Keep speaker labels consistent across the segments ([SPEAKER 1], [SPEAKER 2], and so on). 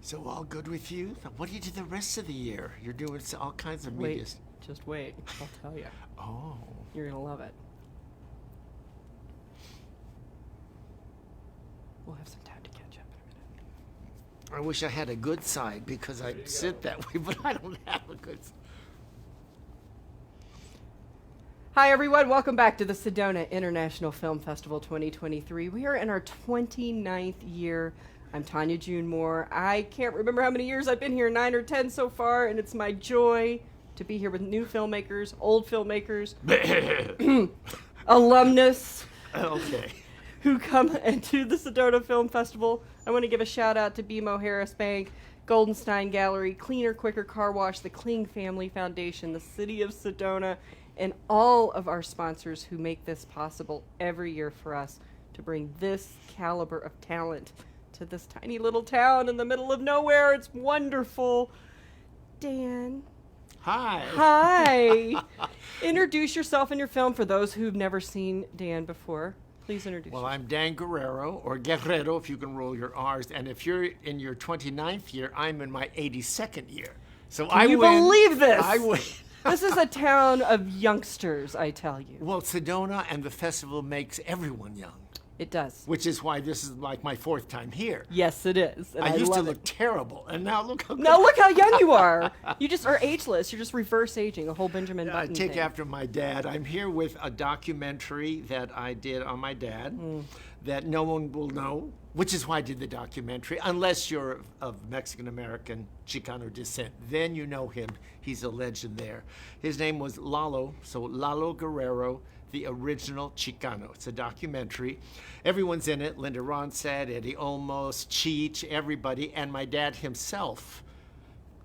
[SPEAKER 1] So all good with you? What do you do the rest of the year? You're doing all kinds of media.
[SPEAKER 2] Wait, just wait. I'll tell you.
[SPEAKER 1] Oh.
[SPEAKER 2] You're going to love it. We'll have some time to catch up in a minute.
[SPEAKER 1] I wish I had a good side because I sit that way, but I don't have a good side.
[SPEAKER 2] Hi, everyone. Welcome back to the Sedona International Film Festival 2023. We are in our 29th year. I'm Tonya June Moore. I can't remember how many years I've been here, 9 or 10 so far, and it's my joy to be here with new filmmakers, old filmmakers, alumnus,
[SPEAKER 1] Okay.
[SPEAKER 2] who come into the Sedona Film Festival. I want to give a shout out to BMO Harris Bank, Goldenstein Gallery, Cleaner Quicker Car Wash, the Kling Family Foundation, the City of Sedona, and all of our sponsors who make this possible every year for us to bring this caliber of talent to this tiny little town in the middle of nowhere. It's wonderful. Dan.
[SPEAKER 1] Hi.
[SPEAKER 2] Hi. Introduce yourself and your film for those who've never seen Dan before. Please introduce
[SPEAKER 1] Well,
[SPEAKER 2] yourself.
[SPEAKER 1] I'm Dan Guerrero, or Guerrero if you can roll your R's. And if you're in your 29th year, I'm in my 82nd year. So
[SPEAKER 2] Can you believe this?
[SPEAKER 1] I win.
[SPEAKER 2] This is a town of youngsters, I tell you.
[SPEAKER 1] Well, Sedona and the festival makes everyone young,
[SPEAKER 2] It does.
[SPEAKER 1] which is why this is like my 4th time here.
[SPEAKER 2] Yes, it is. And
[SPEAKER 1] I used to
[SPEAKER 2] love
[SPEAKER 1] look
[SPEAKER 2] it.
[SPEAKER 1] terrible, and now look how
[SPEAKER 2] Now look how young you are. You just are ageless. You're just reverse aging, a whole Benjamin
[SPEAKER 1] I
[SPEAKER 2] Button
[SPEAKER 1] take
[SPEAKER 2] thing.
[SPEAKER 1] after my dad. I'm here with a documentary that I did on my dad that no one will know, which is why I did the documentary, unless you're of Mexican-American Chicano descent. Then you know him. He's a legend there. His name was Lalo, so Lalo Guerrero, the original Chicano. It's a documentary. Everyone's in it. Linda Ronstadt, Eddie Olmos, Cheech, everybody, and my dad himself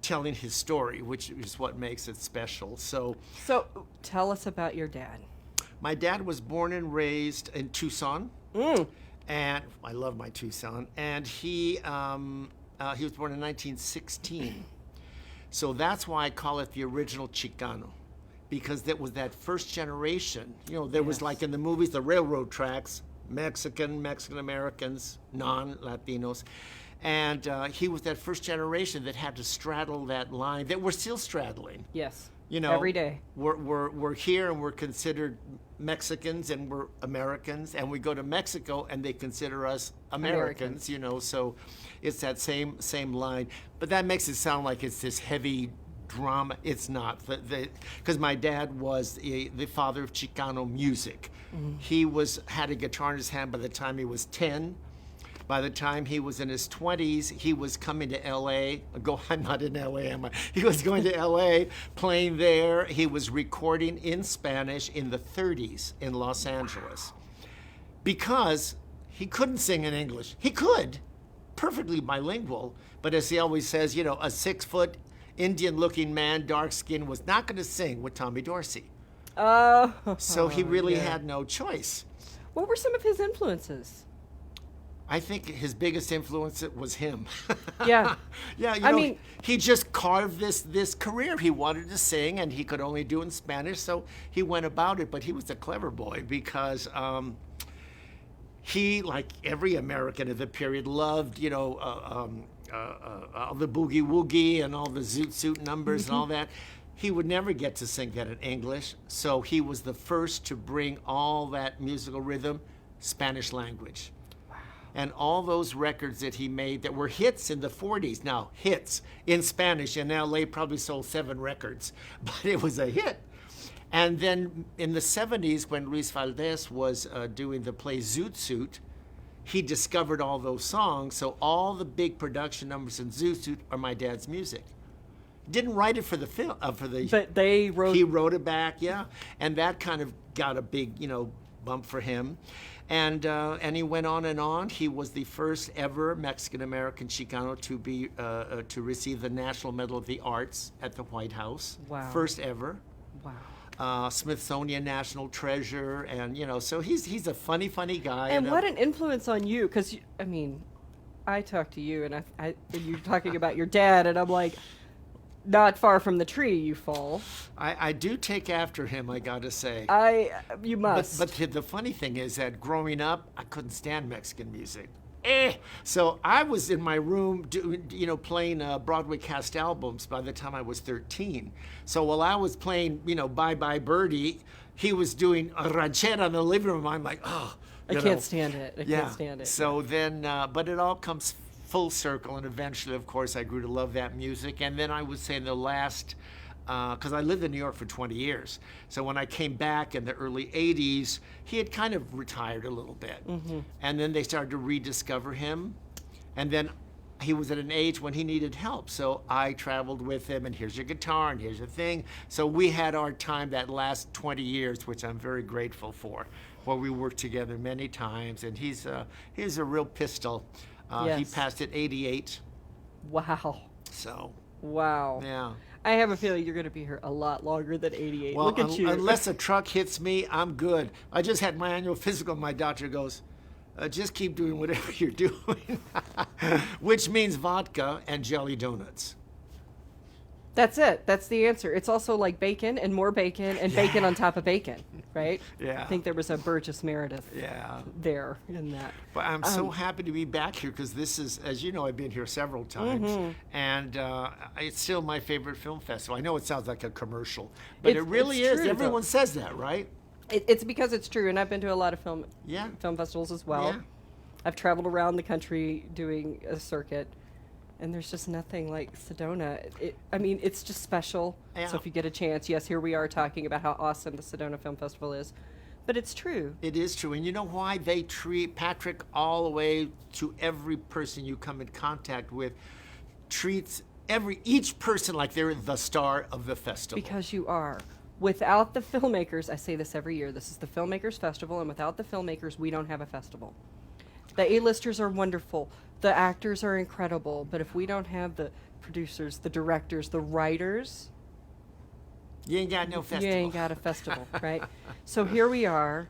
[SPEAKER 1] telling his story, which is what makes it special. So
[SPEAKER 2] tell us about your dad.
[SPEAKER 1] my dad was born and raised in Tucson, and I love my Tucson. And he was born in 1916, so that's why I call it the original Chicano, because that was that first generation. You know, there was
[SPEAKER 2] Yes.
[SPEAKER 1] like in the movies, the railroad tracks, Mexican Americans, non-Latinos. And he was that first generation that had to straddle that line that we're still straddling.
[SPEAKER 2] Yes.
[SPEAKER 1] You know,
[SPEAKER 2] every day.
[SPEAKER 1] We're here and we're considered Mexicans and we're Americans, and we go to Mexico and they consider us Americans. You know, so it's that same line. But that makes it sound like it's this heavy drama. It's not, because my dad was the father of Chicano music. He had a guitar in his hand by the time he was 10. By the time he was in his 20s, he was coming to L.A. I'm not in L.A., am I? He was going to L.A., playing there. He was recording in Spanish in the 30s in Los Angeles because he couldn't sing in English. He could, perfectly bilingual, but as he always says, you know, a 6-foot Indian-looking man, dark skin, was not going to sing with Tommy Dorsey.
[SPEAKER 2] Oh.
[SPEAKER 1] So he really
[SPEAKER 2] yeah.
[SPEAKER 1] had no choice.
[SPEAKER 2] What were some of his influences?
[SPEAKER 1] I think his biggest influence was him.
[SPEAKER 2] Yeah.
[SPEAKER 1] Yeah, you
[SPEAKER 2] I
[SPEAKER 1] know,
[SPEAKER 2] mean-
[SPEAKER 1] he just carved this career. He wanted to sing, and he could only do it in Spanish, so he went about it. But he was a clever boy because he, like every American of the period, loved, you know, all the boogie woogie and all the zoot suit numbers and all that. He would never get to sing that in English, so he was the first to bring all that musical rhythm Spanish language. And all those records that he made that were hits in the 40s, now hits in Spanish, in LA probably sold 7 records, but it was a hit. And then in the 70s, when Luis Valdez was doing the play Zoot Suit, he discovered all those songs, so all the big production numbers in Zoot Suit are my dad's music. Didn't write it for the film,
[SPEAKER 2] But they wrote.
[SPEAKER 1] he wrote it back, yeah, and that kind of got a big, you know, bump for him. And he went on and on. He was the first ever Mexican-American Chicano to receive the National Medal of the Arts at the White House.
[SPEAKER 2] Wow.
[SPEAKER 1] First ever.
[SPEAKER 2] Wow.
[SPEAKER 1] Smithsonian National Treasure, and you know, so he's a funny guy.
[SPEAKER 2] And what an influence on you, because I mean, I talk to you, and and you're talking about your dad, and I'm like, not far from the tree you fall.
[SPEAKER 1] I do take after him, I gotta say.
[SPEAKER 2] You must.
[SPEAKER 1] But the funny thing is that growing up, I couldn't stand Mexican music. So I was in my room, playing Broadway cast albums by the time I was 13. So while I was playing, Bye Bye Birdie, he was doing a ranchera in the living room. I'm like, oh,
[SPEAKER 2] I can't stand it. I can't stand it.
[SPEAKER 1] So then, but it all comes full circle, and eventually, of course, I grew to love that music. And then I would say in the last, because I lived in New York for 20 years. So when I came back in the early 80s, he had kind of retired a little bit. Mm-hmm. And then they started to rediscover him. And then he was at an age when he needed help. So I traveled with him, and here's your guitar, and here's your thing. So we had our time that last 20 years, which I'm very grateful for, where we worked together many times. And he's a real pistol. He passed at 88.
[SPEAKER 2] Wow.
[SPEAKER 1] So.
[SPEAKER 2] Wow.
[SPEAKER 1] Yeah.
[SPEAKER 2] I have a feeling you're going to be here a lot longer than 88.
[SPEAKER 1] Well,
[SPEAKER 2] Look at you.
[SPEAKER 1] Unless a truck hits me, I'm good. I just had my annual physical. My doctor goes, just keep doing whatever you're doing, which means vodka and jelly donuts.
[SPEAKER 2] That's it. That's the answer. It's also like bacon and more bacon and bacon on top of bacon, right?
[SPEAKER 1] Yeah.
[SPEAKER 2] I think there was a Burgess Meredith there in that.
[SPEAKER 1] But I'm so happy to be back here because this is, as you know, I've been here several times, and it's still my favorite film festival. I know it sounds like a commercial, but it really is.
[SPEAKER 2] True,
[SPEAKER 1] Everyone says that, right?
[SPEAKER 2] It's because it's true, and I've been to a lot of film festivals as well.
[SPEAKER 1] Yeah.
[SPEAKER 2] I've traveled around the country doing a circuit, and there's just nothing like Sedona. It's just special.
[SPEAKER 1] Yeah.
[SPEAKER 2] So if you get a chance, yes, here we are talking about how awesome the Sedona Film Festival is. But it's true.
[SPEAKER 1] It is true. And you know why they treat Patrick all the way to every person you come in contact with, treats each person like they're the star of the festival.
[SPEAKER 2] Because you are. Without the filmmakers, I say this every year, this is the Filmmakers Festival, and without the filmmakers, we don't have a festival. The A-listers are wonderful. The actors are incredible. But if we don't have the producers, the directors, the writers,
[SPEAKER 1] you ain't got no festival.
[SPEAKER 2] you ain't got a festival, right? So here we are.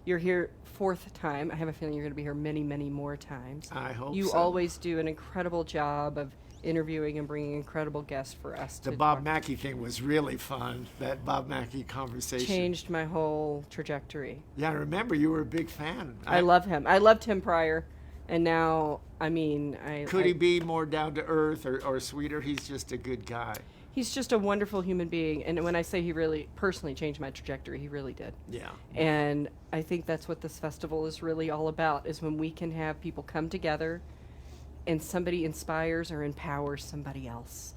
[SPEAKER 2] You're here fourth time. I have a feeling you're going to be here many, many more times.
[SPEAKER 1] I hope
[SPEAKER 2] You
[SPEAKER 1] so.
[SPEAKER 2] always do an incredible job of interviewing and bringing incredible guests for us
[SPEAKER 1] The
[SPEAKER 2] to
[SPEAKER 1] Bob
[SPEAKER 2] talk.
[SPEAKER 1] Mackie thing was really fun, that Bob Mackie conversation.
[SPEAKER 2] Changed my whole trajectory.
[SPEAKER 1] Yeah, I remember you were a big fan.
[SPEAKER 2] I love him. I loved him prior, and now,
[SPEAKER 1] Could he be more down to earth or sweeter? He's just a good guy.
[SPEAKER 2] He's just a wonderful human being, and when I say he really personally changed my trajectory, he really did.
[SPEAKER 1] Yeah.
[SPEAKER 2] And I think that's what this festival is really all about, is when we can have people come together and somebody inspires or empowers somebody else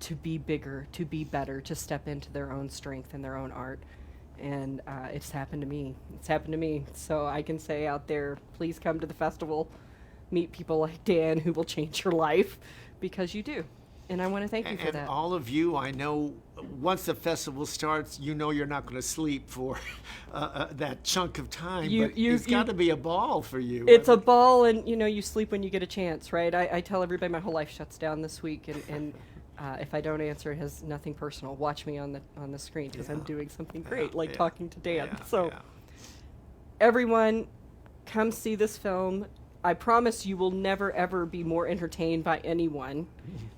[SPEAKER 2] to be bigger, to be better, to step into their own strength and their own art. And it's happened to me. It's happened to me. So I can say out there, please come to the festival, meet people like Dan who will change your life, because you do. And I want to thank you for that.
[SPEAKER 1] And all of you, I know, once the festival starts, you know you're not going to sleep for that chunk of time. But it's got to be a ball for you.
[SPEAKER 2] It's a ball, and you sleep when you get a chance, right? I tell everybody my whole life shuts down this week, and if I don't answer, it has nothing personal. Watch me on the screen because I'm doing something great, like talking to Dan. Everyone, come see this film. I promise you will never, ever be more entertained by anyone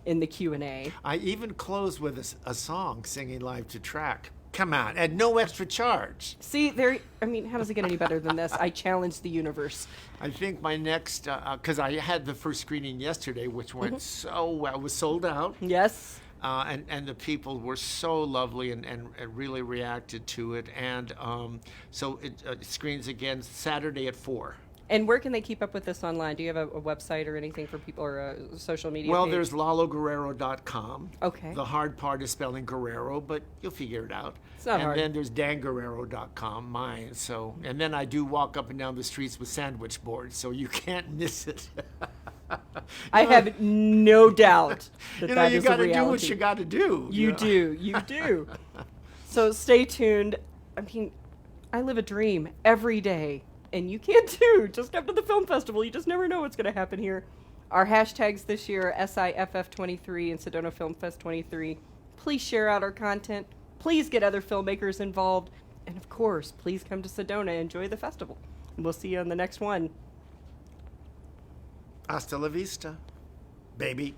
[SPEAKER 2] in the Q&A.
[SPEAKER 1] I even closed with a song, singing live to track. Come on, at no extra charge.
[SPEAKER 2] See, how does it get any better than this? I challenge the universe.
[SPEAKER 1] I think my next, because I had the first screening yesterday, which went so well, was sold out.
[SPEAKER 2] Yes.
[SPEAKER 1] And the people were so lovely and really reacted to it. And so it screens again Saturday at 4.
[SPEAKER 2] And where can they keep up with this online? Do you have a website or anything for people, or a social media
[SPEAKER 1] Well,
[SPEAKER 2] page?
[SPEAKER 1] there's LaloGuerrero.com.
[SPEAKER 2] Okay.
[SPEAKER 1] The hard part is spelling Guerrero, but you'll figure it out.
[SPEAKER 2] It's not hard.
[SPEAKER 1] And then there's DanGuerrero.com, mine. So, and then I do walk up and down the streets with sandwich boards, so you can't miss it.
[SPEAKER 2] I have no doubt that that
[SPEAKER 1] you
[SPEAKER 2] is
[SPEAKER 1] got
[SPEAKER 2] a
[SPEAKER 1] to do what
[SPEAKER 2] reality.
[SPEAKER 1] you got to do.
[SPEAKER 2] You do. So stay tuned. I live a dream every day. And you can too. Just come to the film festival. You just never know what's going to happen here. Our hashtags this year are SIFF23 and Sedona Film Fest 23. Please share out our content. Please get other filmmakers involved. And of course, please come to Sedona. Enjoy the festival. And we'll see you on the next one.
[SPEAKER 1] Hasta la vista, baby.